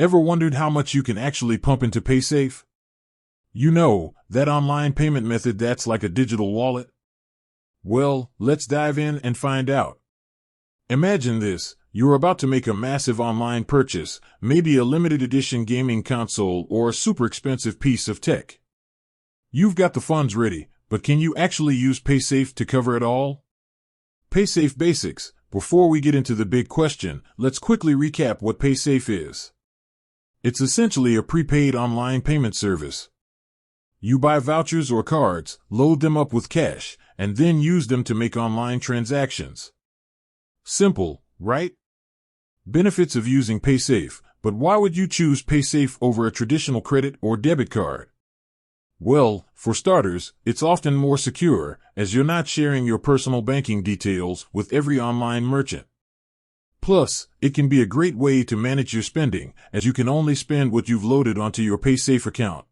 Ever wondered how much you can actually pump into Paysafe? You know, that online payment method that's like a digital wallet? Well, let's dive in and find out. Imagine this. You're about to make a massive online purchase, maybe a limited edition gaming console or a super expensive piece of tech. You've got the funds ready, but can you actually use Paysafe to cover it all? Paysafe Basics. Before we get into the big question, let's quickly recap what Paysafe is. It's essentially a prepaid online payment service. You buy vouchers or cards, load them up with cash, and then use them to make online transactions. Simple, right? Benefits of using Paysafe, but why would you choose Paysafe over a traditional credit or debit card? Well, for starters, it's often more secure, as you're not sharing your personal banking details with every online merchant. Plus, it can be a great way to manage your spending, as you can only spend what you've loaded onto your Paysafe account.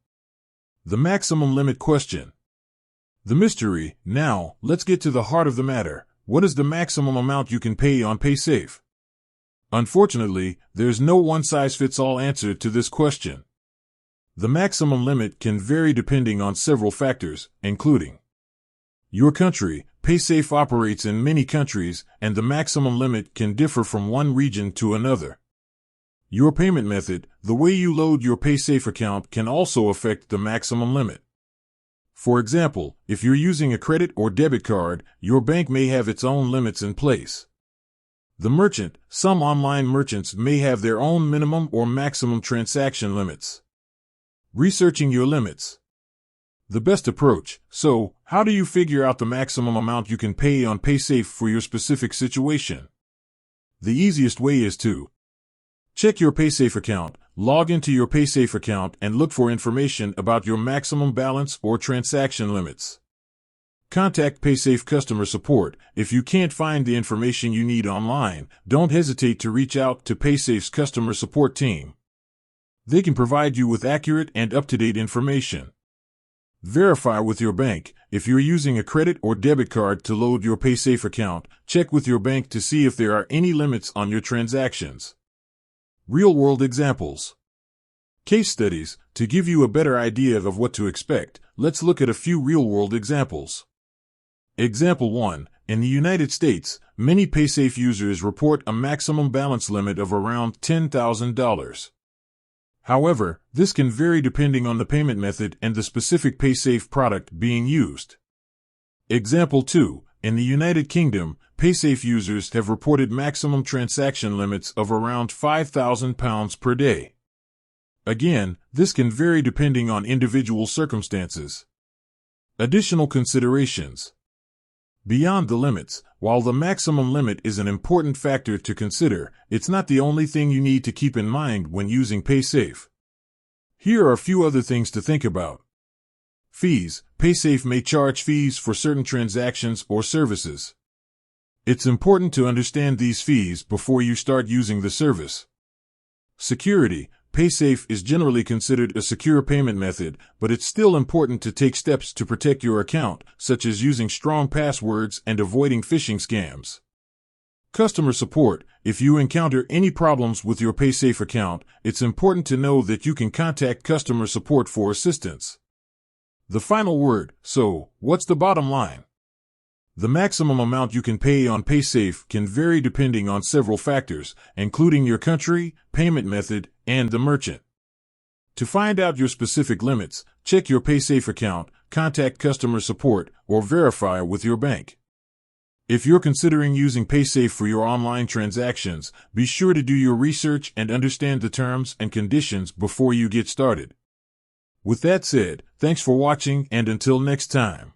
The maximum limit question. The mystery. Now, let's get to the heart of the matter. What is the maximum amount you can pay on Paysafe? Unfortunately, there's no one-size-fits-all answer to this question. The maximum limit can vary depending on several factors, including your country. Paysafe operates in many countries, and the maximum limit can differ from one region to another. Your payment method, the way you load your Paysafe account, can also affect the maximum limit. For example, if you're using a credit or debit card, your bank may have its own limits in place. The merchant, some online merchants may have their own minimum or maximum transaction limits. Researching your limits. The best approach. So, how do you figure out the maximum amount you can pay on Paysafe for your specific situation? The easiest way is to check your Paysafe account, log into your Paysafe account, and look for information about your maximum balance or transaction limits. Contact Paysafe customer support. If you can't find the information you need online, don't hesitate to reach out to Paysafe's customer support team. They can provide you with accurate and up-to-date information. Verify with your bank. If you're using a credit or debit card to load your Paysafe account, check with your bank to see if there are any limits on your transactions. Real-world examples. Case studies. To give you a better idea of what to expect, let's look at a few real-world examples. Example 1. In the United States, many Paysafe users report a maximum balance limit of around $10,000. However, this can vary depending on the payment method and the specific Paysafe product being used. Example 2. In the United Kingdom, Paysafe users have reported maximum transaction limits of around £5,000 per day. Again, this can vary depending on individual circumstances. Additional considerations. Beyond the limits, while the maximum limit is an important factor to consider, it's not the only thing you need to keep in mind when using Paysafe. Here are a few other things to think about. Fees. Paysafe may charge fees for certain transactions or services. It's important to understand these fees before you start using the service. Security. Paysafe is generally considered a secure payment method, but it's still important to take steps to protect your account, such as using strong passwords and avoiding phishing scams. Customer support. If you encounter any problems with your Paysafe account, it's important to know that you can contact customer support for assistance. The final word. So, what's the bottom line? The maximum amount you can pay on Paysafe can vary depending on several factors, including your country, payment method, and the merchant. To find out your specific limits, check your Paysafe account, contact customer support, or verify with your bank. If you're considering using Paysafe for your online transactions, be sure to do your research and understand the terms and conditions before you get started. With that said, thanks for watching, and until next time.